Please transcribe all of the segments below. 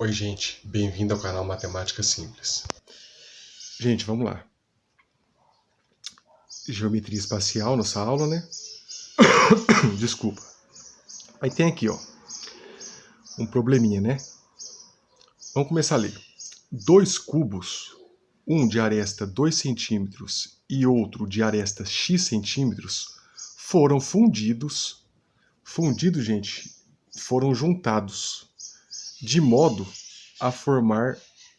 Oi, gente, bem-vindo ao canal Matemática Simples. Gente, vamos lá. Geometria espacial, nossa aula, né? Desculpa. Aí tem aqui, ó, um probleminha, né? Vamos começar a ler. Dois cubos, um de aresta 2 centímetros e outro de aresta x centímetros, foram fundidos. Fundidos, gente, foram juntados, de modo a formar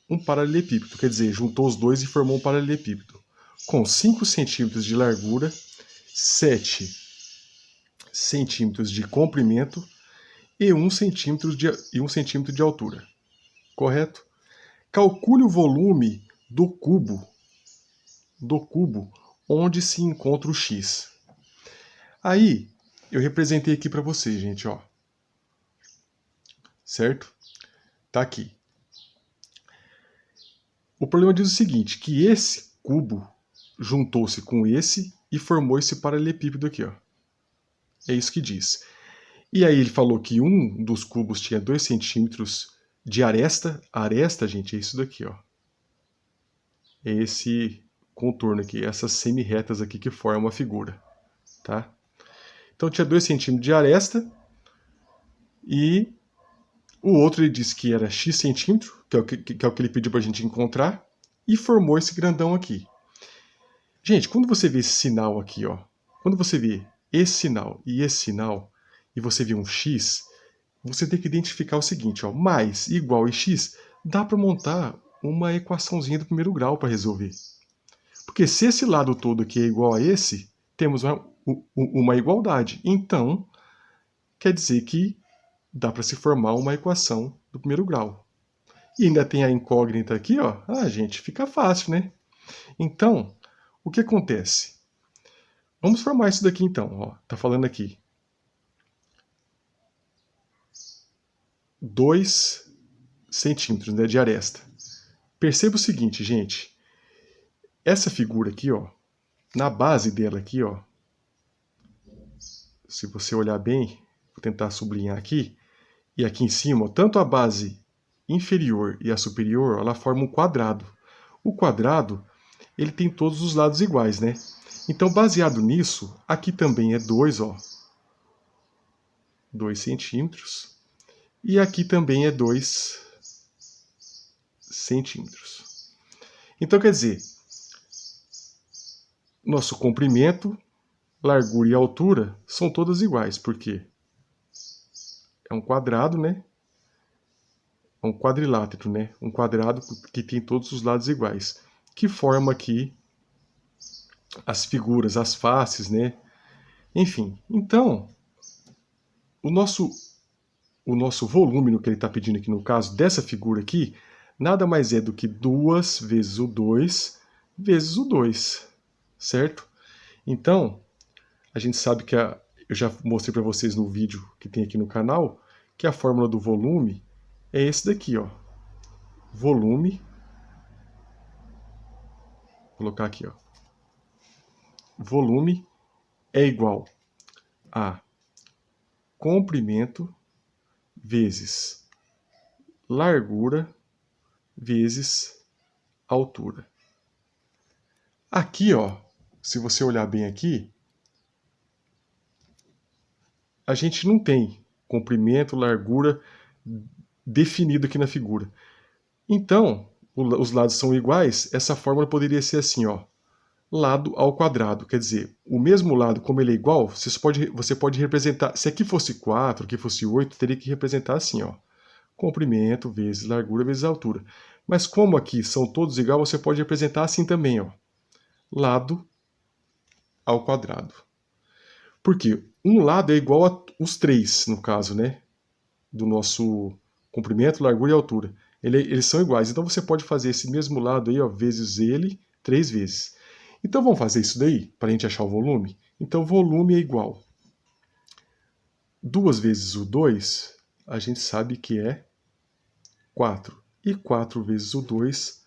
um paralelepípedo. Quer dizer, juntou os dois e formou um paralelepípedo. Com 5 centímetros de largura, 7 centímetros de comprimento e 1 centímetro de altura. Correto? Calcule o volume do cubo onde se encontra o x. Aí, eu representei aqui para vocês, gente, ó. Certo? Tá aqui. O problema diz o seguinte, que esse cubo juntou-se com esse e formou esse paralelepípedo aqui, ó. É isso que diz. E aí ele falou que um dos cubos tinha 2 centímetros de aresta. Aresta, gente, é isso daqui, ó. É esse contorno aqui, essas semi-retas aqui que formam a figura, tá? Então tinha 2 centímetros de aresta e o outro ele disse que era x centímetro, que é o que ele pediu pra gente encontrar, e formou esse grandão aqui. Gente, quando você vê esse sinal aqui, ó, quando você vê esse sinal e você vê um x, você tem que identificar o seguinte, ó, mais igual e x, dá para montar uma equaçãozinha do primeiro grau para resolver. Porque se esse lado todo aqui é igual a esse, temos uma igualdade. Então, quer dizer que dá para se formar uma equação do primeiro grau. E ainda tem a incógnita aqui, ó. Ah, gente, fica fácil, né? Então, o que acontece? Vamos formar isso daqui então, ó. Tá falando aqui. 2 centímetros, né, de aresta. Perceba o seguinte, gente. Essa figura aqui, ó, na base dela aqui, ó, se você olhar bem, vou tentar sublinhar aqui, e aqui em cima, ó, tanto a base inferior e a superior, ela forma um quadrado. O quadrado, ele tem todos os lados iguais, né? Então, baseado nisso, aqui também é 2, ó, 2 centímetros, e aqui também é 2 centímetros. Então, quer dizer, nosso comprimento, largura e altura são todas iguais, porque é um quadrado, né? É um quadrilátero, né? Um quadrado que tem todos os lados iguais, que forma aqui as figuras, as faces, né? Enfim, então, o nosso, o nosso volume, no que ele está pedindo aqui no caso dessa figura aqui, nada mais é do que 2 vezes o 2 vezes o 2, certo? Então, a gente sabe que eu já mostrei para vocês no vídeo que tem aqui no canal, que a fórmula do volume é esse daqui, ó. Volume, vou colocar aqui, ó. Volume é igual a comprimento vezes largura vezes altura. Aqui, ó, se você olhar bem aqui, a gente não tem comprimento, largura definido aqui na figura. Então, os lados são iguais, essa fórmula poderia ser assim, ó, lado ao quadrado. Quer dizer, o mesmo lado, como ele é igual, você pode representar, se aqui fosse 4, aqui fosse 8, teria que representar assim, ó, comprimento vezes largura vezes altura. Mas como aqui são todos iguais, você pode representar assim também, ó, lado ao quadrado. Porque um lado é igual a os três, no caso, né? Do nosso comprimento, largura e altura. Eles são iguais. Então você pode fazer esse mesmo lado aí, ó, vezes ele, 3 vezes. Então vamos fazer isso daí, para a gente achar o volume? Então volume é igual 2 vezes o 2, a gente sabe que é 4. E 4 vezes o 2,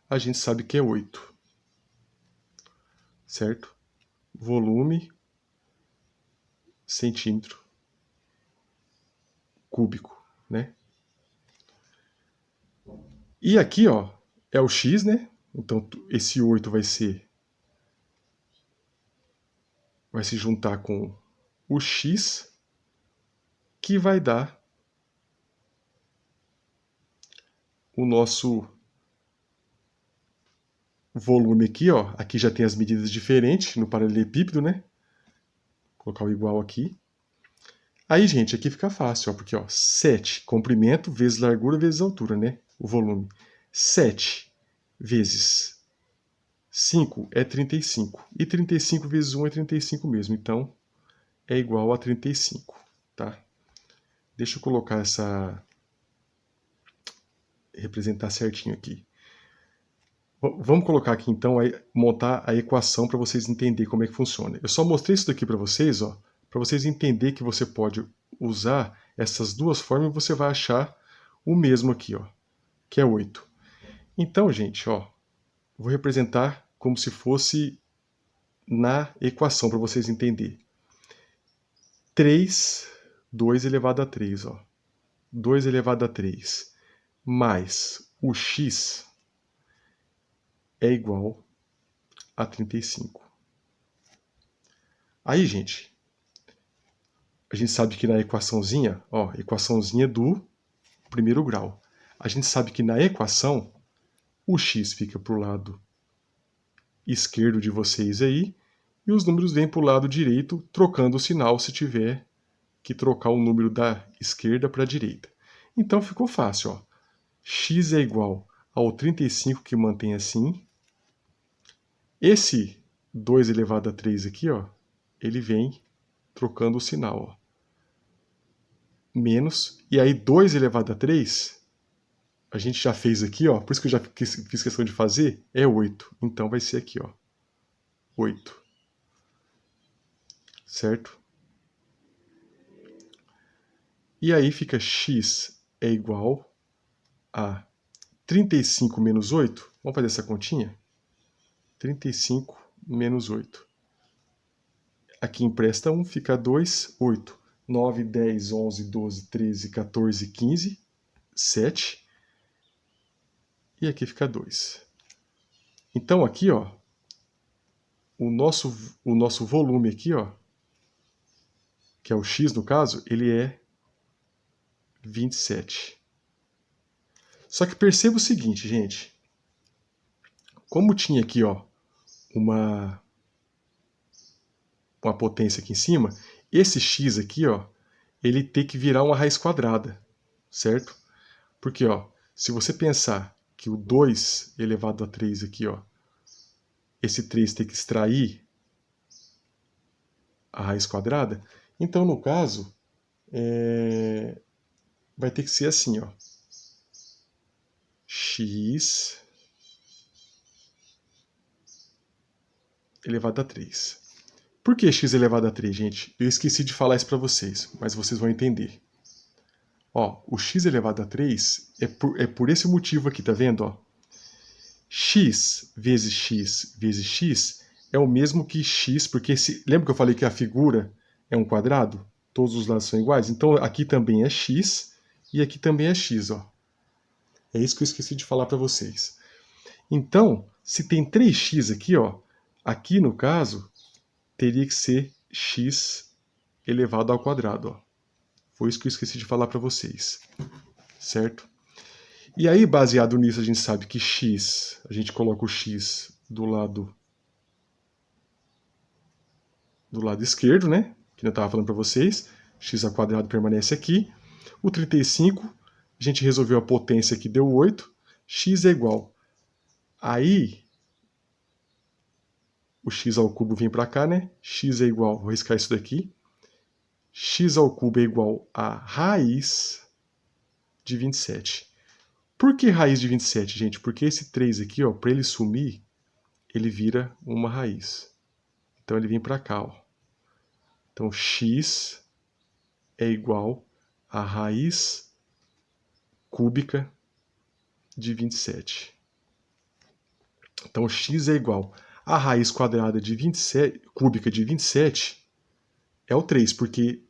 a gente sabe que é 8. Certo? Volume centímetro cúbico, né? E aqui, ó, é o x, né? Então esse 8 vai se juntar com o x, que vai dar o nosso volume aqui, ó. Aqui já tem as medidas diferentes no paralelepípedo, né? Vou colocar o igual aqui. Aí, gente, aqui fica fácil, ó, porque ó, 7 comprimento vezes largura vezes altura, né? O volume. 7 vezes 5 é 35. E 35 vezes 1 é 35 mesmo. Então, é igual a 35, tá? Deixa eu colocar essa... representar certinho aqui. Vamos colocar aqui, então, montar a equação para vocês entenderem como é que funciona. Eu só mostrei isso daqui para vocês, ó, para vocês entenderem que você pode usar essas duas formas e você vai achar o mesmo aqui, ó, que é 8. Então, gente, ó, vou representar como se fosse na equação para vocês entenderem. 3, 2 elevado a 3, ó. 2 elevado a 3 mais o x é igual a 35. Aí, gente, a gente sabe que na equaçãozinha, ó, equaçãozinha do primeiro grau, a gente sabe que na equação o x fica para o lado esquerdo de vocês aí e os números vêm para o lado direito, trocando o sinal se tiver que trocar o número da esquerda para a direita. Então ficou fácil, ó. X é igual ao 35 que mantém assim. Esse 2 elevado a 3 aqui, ó, ele vem trocando o sinal, ó. Menos, e aí 2 elevado a 3, a gente já fez aqui, ó, por isso que eu já fiz questão de fazer, é 8. Então vai ser aqui, ó, 8. Certo? E aí fica x é igual a 35 menos 8. Vamos fazer essa continha? 35 menos 8. Aqui empresta 1, fica 2, 8. 9, 10, 11, 12, 13, 14, 15, 7. E aqui fica 2. Então aqui, ó, o nosso volume aqui, ó, que é o x no caso, ele é 27. Só que perceba o seguinte, gente. Como tinha aqui, ó, uma potência aqui em cima, esse x aqui, ó, ele tem que virar uma raiz quadrada, certo? Porque, ó, se você pensar que o 2 elevado a 3 aqui, ó, esse 3 tem que extrair a raiz quadrada, então, no caso, vai ter que ser assim, ó. X elevado a 3. Por que x elevado a 3, gente? Eu esqueci de falar isso para vocês, mas vocês vão entender. Ó, o x elevado a 3 é por esse motivo aqui, tá vendo? Ó? X vezes x é o mesmo que x, porque lembra que eu falei que a figura é um quadrado? Todos os lados são iguais? Então aqui também é x e aqui também é x, ó. É isso que eu esqueci de falar para vocês. Então, se tem 3x aqui, ó, aqui no caso teria que ser x elevado ao quadrado, ó. Foi isso que eu esqueci de falar para vocês, certo? E aí, baseado nisso, a gente sabe que x, a gente coloca o x do lado esquerdo, né? Que eu estava falando para vocês. X ao quadrado permanece aqui. O 35, a gente resolveu a potência que deu 8. X é igual. Aí, o x ao cubo vem para cá, né? X é igual, vou riscar isso daqui. X ao cubo é igual a raiz de 27. Por que raiz de 27, gente? Porque esse 3 aqui, ó, para ele sumir, ele vira uma raiz. Então ele vem para cá, ó. Então x é igual a raiz cúbica de 27. Então x é igual a raiz quadrada de 27, cúbica de 27 é o 3, porque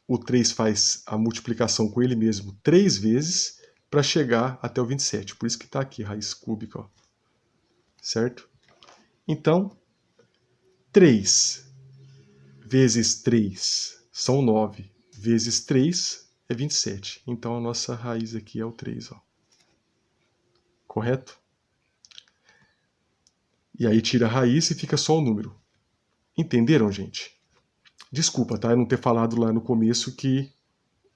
o 3 faz a multiplicação com ele mesmo 3 vezes para chegar até o 27. Por isso que está aqui, raiz cúbica, ó. Certo? Então, 3 vezes 3 são 9, vezes 3 é 27. Então, a nossa raiz aqui é o 3, ó. Correto? E aí tira a raiz e fica só o número. Entenderam, gente? Desculpa, tá? Eu não ter falado lá no começo que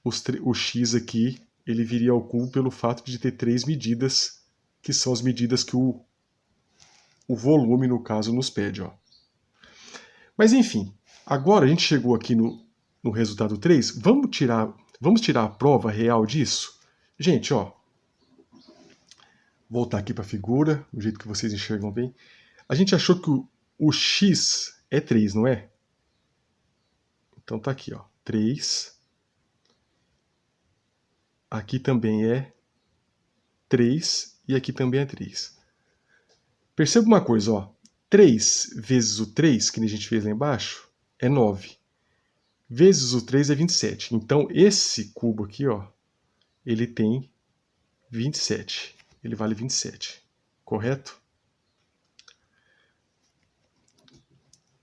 o x aqui ele viria ao cubo pelo fato de ter 3 medidas, que são as medidas que o volume, no caso, nos pede, ó. Mas enfim, agora a gente chegou aqui no resultado 3, vamos tirar a prova real disso? Gente, ó, voltar aqui para a figura, do jeito que vocês enxergam bem. A gente achou que o x é 3, não é? Então tá aqui, ó, 3. Aqui também é 3 e aqui também é 3. Perceba uma coisa, ó. 3 vezes o 3, que a gente fez lá embaixo, é 9. Vezes o 3 é 27. Então, esse cubo aqui, ó, ele tem 27. Ele vale 27. Correto?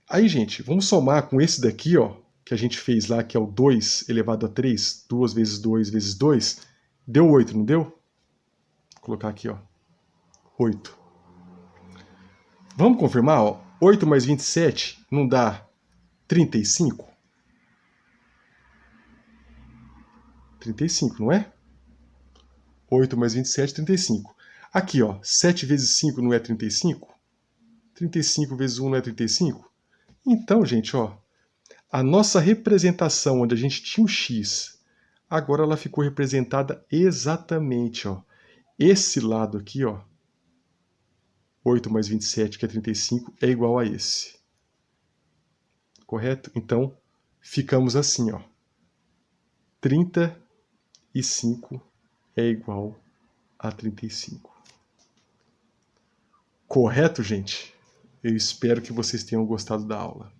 Aí, gente, vamos somar com esse daqui, ó, que a gente fez lá, que é o 2 elevado a 3. 2 vezes 2 vezes 2. Deu 8, não deu? Vou colocar aqui, ó. 8. Vamos confirmar, ó. 8 mais 27 não dá 35? 35, não é? 8 mais 27, 35. Aqui, ó, 7 vezes 5 não é 35? 35 vezes 1 não é 35? Então, gente, ó, a nossa representação onde a gente tinha o x, agora ela ficou representada exatamente, ó. Esse lado aqui, ó, 8 mais 27, que é 35, é igual a esse. Correto? Então, ficamos assim, ó. 35 é igual a 35. Correto, gente? Eu espero que vocês tenham gostado da aula.